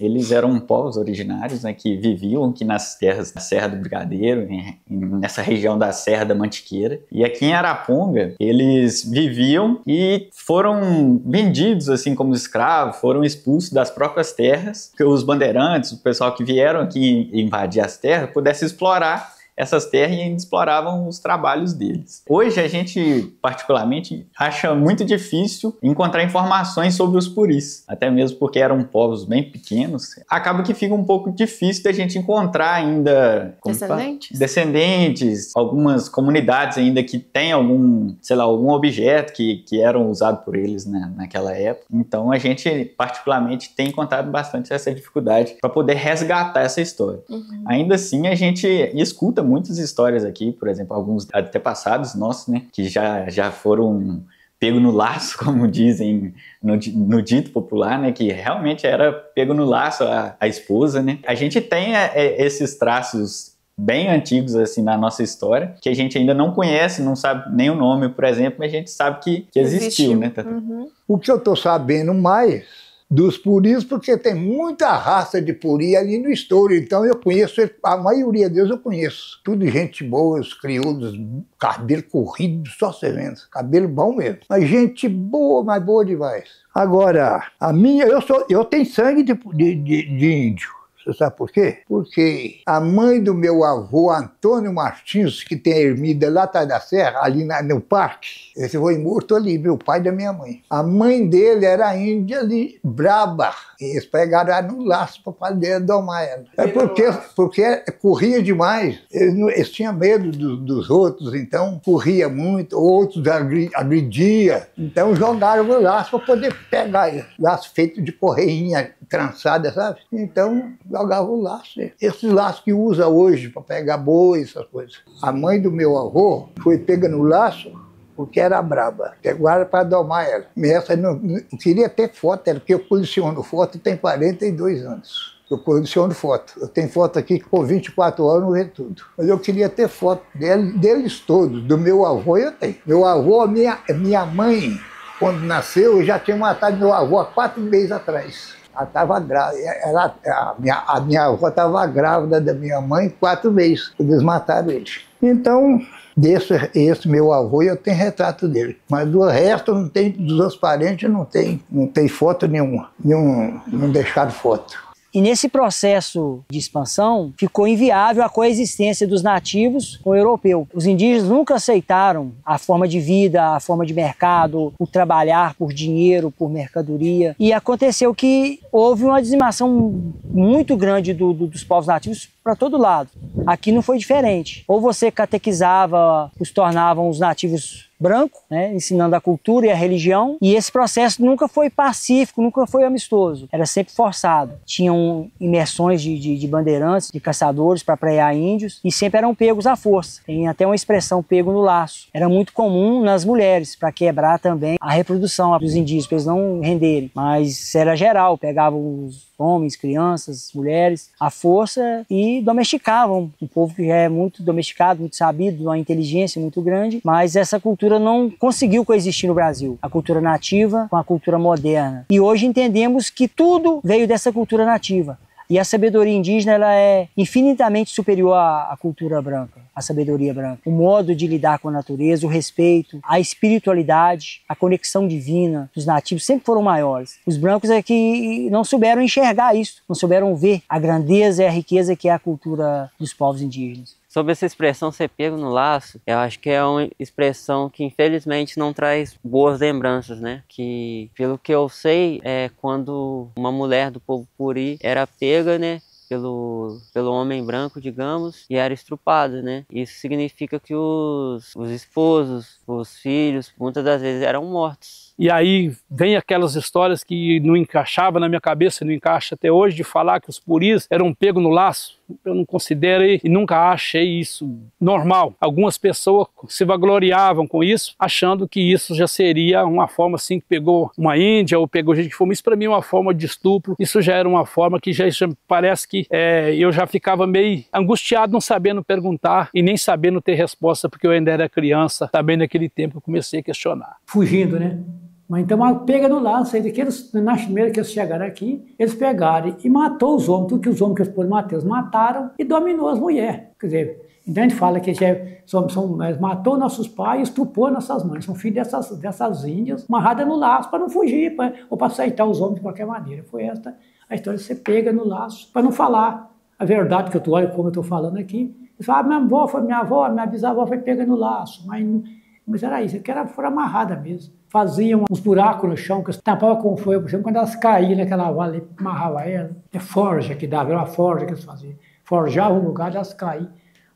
Eles eram povos originários, né, que viviam aqui nas terras da Serra do Brigadeiro, nessa região da Serra da Mantiqueira. E aqui em Araponga, eles viviam e foram vendidos assim como escravos, foram expulsos das próprias terras, que os bandeirantes, o pessoal que vieram aqui invadir as terras, pudesse explorar essas terras e ainda exploravam os trabalhos deles. Hoje a gente, particularmente, acha muito difícil encontrar informações sobre os puris, até mesmo porque eram povos bem pequenos. Acaba que fica um pouco difícil da gente encontrar ainda descendentes, algumas comunidades ainda que têm algum, sei lá, algum objeto que eram usados por eles, né, naquela época. Então a gente, particularmente, tem encontrado bastante essa dificuldade para poder resgatar essa história. Ainda assim, a gente escuta muitas histórias aqui, por exemplo, alguns antepassados nossos, né, que já foram pego no laço, como dizem no dito popular, né, que realmente era pego no laço a esposa, né. A gente tem esses traços bem antigos assim na nossa história, que a gente ainda não conhece, não sabe nem o nome, por exemplo, mas a gente sabe que existiu, né, Tata? O que eu tô sabendo mais dos puris, porque tem muita raça de puri ali no estouro, então eu conheço, a maioria deles eu conheço. Tudo gente boa, os crioulos, cabelo corrido, só você vendo, cabelo bom mesmo. Mas gente boa, mas boa demais. Agora, a minha, eu tenho sangue de índio. Você sabe por quê? Porque a mãe do meu avô, Antônio Martins, que tem a ermida lá atrás da serra, ali no parque, esse foi morto ali, meu pai da minha mãe. A mãe dele era índia ali, braba. E eles pegaram ela no laço para poder domar ela. É porque corria demais. Eles tinham medo dos outros, então corria muito. Outros agrediam. Então jogaram o laço para poder pegar ele. Laço feito de correinha trançada, sabe? Então jogava o laço. Esses laços que usa hoje para pegar boi, essas coisas. A mãe do meu avô foi pega no laço porque era braba. Pegaram para domar ela. Essa não queria ter foto, porque eu coleciono foto tem 42 anos. Eu coleciono foto. Eu tenho foto aqui que por 24 horas não vê tudo. Mas eu queria ter foto deles todos. Do meu avô eu tenho. Meu avô, minha mãe, quando nasceu, eu já tinha matado meu avô há 4 meses atrás. Ela estava grávida, a minha avó estava grávida da minha mãe 4 meses. Eles mataram ele. Então, esse meu avô, eu tenho retrato dele. Mas do resto, não tem, dos meus parentes, não tem foto nenhuma. Não deixaram foto. E nesse processo de expansão, ficou inviável a coexistência dos nativos com o europeu. Os indígenas nunca aceitaram a forma de vida, a forma de mercado, o trabalhar por dinheiro, por mercadoria. E aconteceu que houve uma dizimação muito grande dos povos nativos para todo lado. Aqui não foi diferente. Ou você catequizava, os tornavam os nativos brancos, né, ensinando a cultura e a religião, e esse processo nunca foi pacífico, nunca foi amistoso, era sempre forçado. Tinham imersões de bandeirantes, de caçadores para prear índios, e sempre eram pegos à força. Tem até uma expressão, pego no laço. Era muito comum nas mulheres, para quebrar também a reprodução dos indígenas, para eles não renderem, mas era geral, pegavam os homens, crianças, mulheres, à força e domesticavam. Um povo que já é muito domesticado, muito sabido, uma inteligência muito grande, mas essa cultura não conseguiu coexistir no Brasil. A cultura nativa com a cultura moderna. E hoje entendemos que tudo veio dessa cultura nativa. E a sabedoria indígena ela é infinitamente superior à cultura branca, à sabedoria branca. O modo de lidar com a natureza, o respeito, a espiritualidade, a conexão divina dos nativos sempre foram maiores. Os brancos é que não souberam enxergar isso, não souberam ver a grandeza e a riqueza que é a cultura dos povos indígenas. Sobre essa expressão ser pego no laço, eu acho que é uma expressão que infelizmente não traz boas lembranças, né? Que, pelo que eu sei, é quando uma mulher do povo puri era pega, né? Pelo homem branco, digamos, e era estrupada, né? Isso significa que os esposos, os filhos, muitas das vezes eram mortos. E aí vem aquelas histórias que não encaixava na minha cabeça, não encaixa até hoje, de falar que os puris eram pegos no laço. Eu não considerei e nunca achei isso normal. Algumas pessoas se vangloriavam com isso, achando que isso já seria uma forma assim que pegou uma índia ou pegou gente que foi. Isso para mim é uma forma de estupro. Isso já era uma forma que já parece que eu já ficava meio angustiado, não sabendo perguntar e nem sabendo ter resposta, porque eu ainda era criança, também naquele tempo eu comecei a questionar. Fugindo, né? Mas então, pega no laço, aí daqueles, na primeira que eles chegaram aqui, eles pegaram e matou os homens, tudo que os homens que eles foram matar, eles mataram e dominou as mulheres. Quer dizer, então a gente fala que eles matou nossos pais e estuprou nossas mães, são filhos dessas índias, amarradas no laço para não fugir, ou para aceitar os homens de qualquer maneira. Foi esta a história, você pega no laço, para não falar a verdade que como eu estou falando aqui. Eles falam, minha avó, minha bisavó foi pega no laço, mas era isso, foram amarradas mesmo. Faziam uns buracos no chão, que tampavam com fogo, quando elas caíam naquela vala, amarrava ela. É forja que dava, era uma forja que eles faziam. Forjavam o lugar, elas caíam,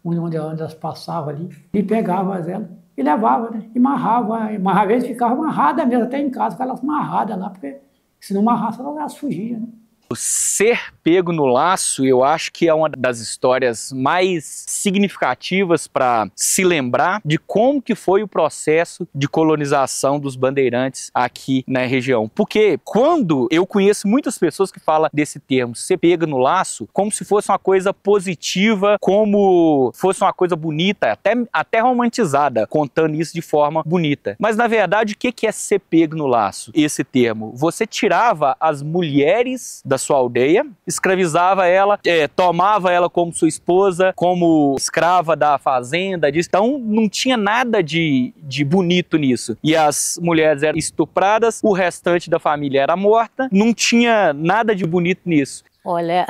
onde elas passavam ali, e pegavam elas e levavam, né? E amarravam, eles ficavam amarradas mesmo, até em casa, com elas amarradas lá, porque se não amarrasse, elas fugiam, né? O ser pego no laço, eu acho que é uma das histórias mais significativas para se lembrar de como que foi o processo de colonização dos bandeirantes aqui na região. Porque quando eu conheço muitas pessoas que falam desse termo, ser pego no laço, como se fosse uma coisa positiva, como fosse uma coisa bonita, até romantizada, contando isso de forma bonita. Mas na verdade, o que é ser pego no laço? Esse termo, você tirava as mulheres da sua aldeia, escravizava ela, tomava ela como sua esposa, como escrava da fazenda, então não tinha nada de bonito nisso. E as mulheres eram estupradas, o restante da família era morta, não tinha nada de bonito nisso. Olha,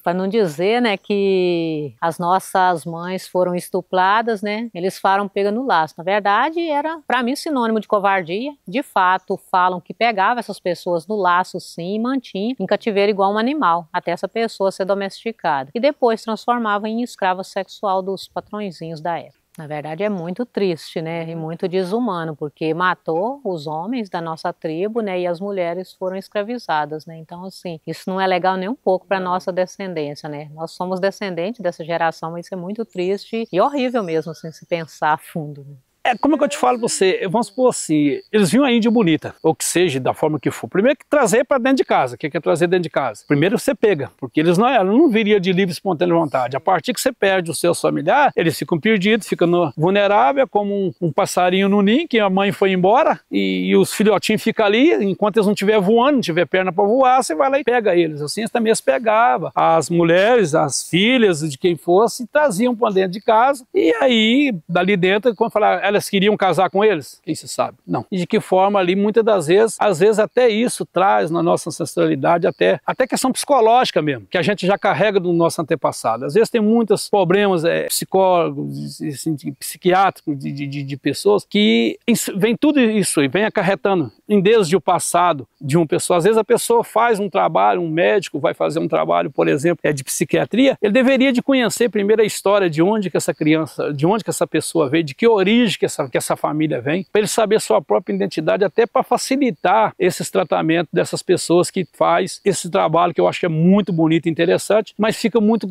para não dizer, né, que as nossas mães foram estupradas, né, eles foram pegos no laço. Na verdade, era, para mim, sinônimo de covardia. De fato, falam que pegava essas pessoas no laço, sim, e mantinha em cativeiro igual um animal, até essa pessoa ser domesticada. E depois transformava em escrava sexual dos patrõezinhos da época. Na verdade é muito triste, né, e muito desumano, porque matou os homens da nossa tribo, né, e as mulheres foram escravizadas, né, então assim, isso não é legal nem um pouco para nossa descendência, né, nós somos descendentes dessa geração, mas isso é muito triste e horrível mesmo, assim, se pensar a fundo, né. Como é que eu te falo pra você? Vamos supor assim, eles viam a Índia bonita, ou que seja, da forma que for. Primeiro que trazer para dentro de casa. O que é trazer dentro de casa? Primeiro você pega, porque eles não viriam de livre e espontânea vontade. A partir que você perde os seus familiares, eles ficam perdidos, ficam vulneráveis, como um passarinho no ninho, que a mãe foi embora, e os filhotinhos ficam ali, enquanto eles não estiverem voando, não tiver perna para voar, você vai lá e pega eles. Assim também eles pegavam as mulheres, as filhas de quem fosse, e traziam para dentro de casa, e aí, dali dentro, quando falar, elas queriam casar com eles? Quem se sabe? Não. E de que forma ali, muitas das vezes, às vezes até isso traz na nossa ancestralidade até questão psicológica mesmo, que a gente já carrega do nosso antepassado. Às vezes tem muitos problemas psicólogos, assim, psiquiátricos de pessoas que vem tudo isso e vem acarretando desde o passado de uma pessoa. Às vezes a pessoa faz um trabalho, um médico vai fazer um trabalho, por exemplo, de psiquiatria, ele deveria de conhecer primeiro a história de onde que essa criança, de onde que essa pessoa veio, de que origem que essa família vem, para ele saber sua própria identidade, até para facilitar esses tratamentos dessas pessoas que faz esse trabalho que eu acho que é muito bonito e interessante, mas fica muito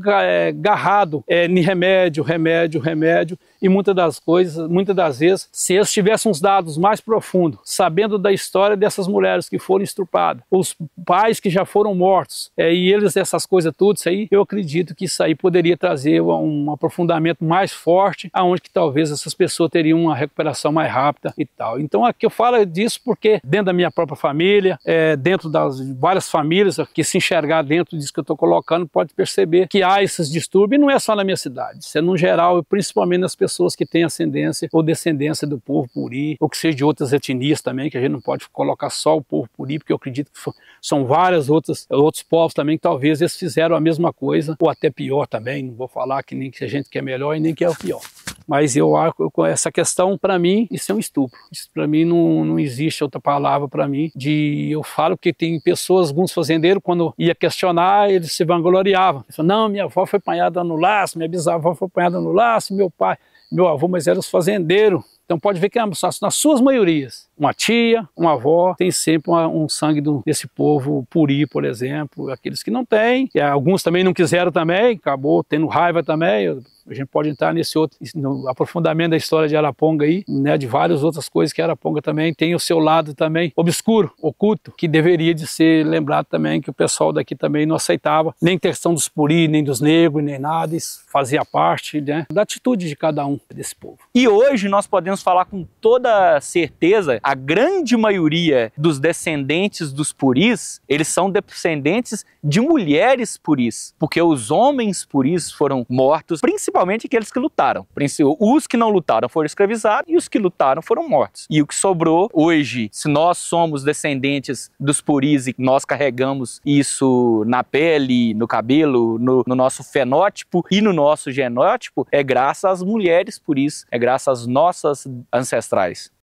garrado em remédio, e muitas das vezes, se eles tivessem uns dados mais profundos, sabendo da história dessas mulheres que foram estupradas, os pais que já foram mortos, e eles, essas coisas tudo, isso aí, eu acredito que isso aí poderia trazer um aprofundamento mais forte, aonde que talvez essas pessoas teriam uma recuperação mais rápida e tal. Então aqui eu falo disso porque dentro da minha própria família, dentro das várias famílias que se enxergar dentro disso que eu estou colocando, pode perceber que há esses distúrbios, e não é só na minha cidade, isso é no geral, principalmente nas pessoas que têm ascendência ou descendência do povo puri, ou que seja de outras etnias também, que a gente não pode colocar só o povo puri, porque eu acredito que são vários outros povos também que talvez eles fizeram a mesma coisa, ou até pior também, não vou falar que nem que a gente quer melhor e nem que é o pior. Mas essa questão, para mim, isso é um estupro. Isso para mim não existe outra palavra para mim. Eu falo que tem pessoas, alguns fazendeiros, quando ia questionar, eles se vangloriavam. Eles falavam, não, minha avó foi apanhada no laço, minha bisavó foi apanhada no laço, meu pai, meu avô, mas eram os fazendeiros. Então pode ver que nas suas maiorias, uma tia, uma avó, tem sempre um sangue desse povo puri, por exemplo, aqueles que não têm, e alguns também não quiseram também, acabou tendo raiva também. A gente pode entrar no aprofundamento da história de Araponga aí, né, de várias outras coisas que Araponga também tem o seu lado também obscuro, oculto, que deveria de ser lembrado também, que o pessoal daqui também não aceitava, nem questão dos puri, nem dos negros, nem nada, isso fazia parte, né, da atitude de cada um desse povo. E hoje nós podemos falar com toda certeza, a grande maioria dos descendentes dos puris, eles são descendentes de mulheres puris, porque os homens puris foram mortos, principalmente aqueles que lutaram. Os que não lutaram foram escravizados e os que lutaram foram mortos. E o que sobrou hoje, se nós somos descendentes dos puris e nós carregamos isso na pele, no cabelo, no nosso fenótipo e no nosso genótipo, é graças às mulheres puris, é graças às nossas ancestrais.